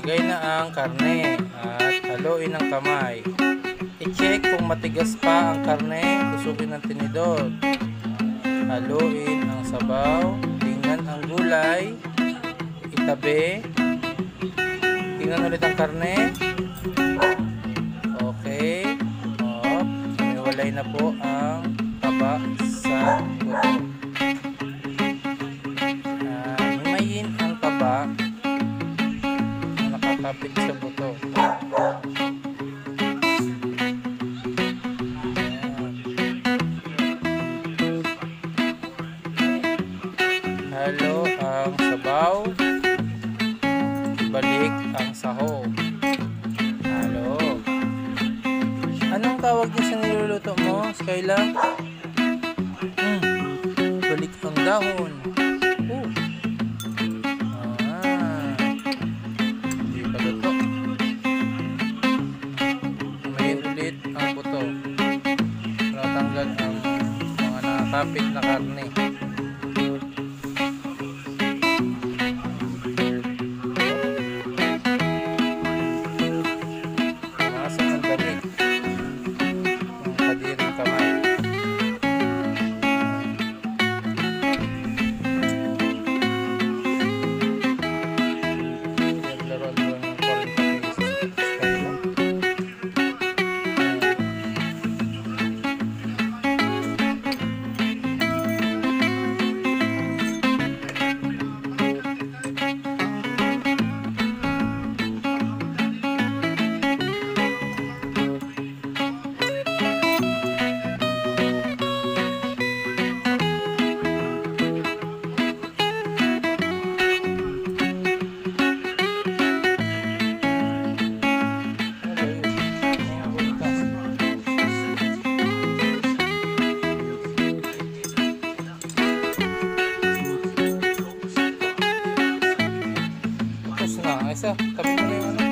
Ilagay na ang karne at haluin ng kamay. I-check kung matigas pa ang karne, tusukin ng tinidor. Haluin ang sabaw, tingnan ang gulay, itabi, tingnan ulit ang karne. Okay. Umiwalay na po ang taba sa buto. Himayin ang taba na nakakapit sa buto. Halo ang sabaw, balik ang sahog. Halo. Anong tawag niya sa niluluto mo, Skyla? Balik ang dahon. Hindi pa luto. Himayin ulit ang buto para tanggal ang mga nakakapit na karne. Isa, tabi mo na yung ano.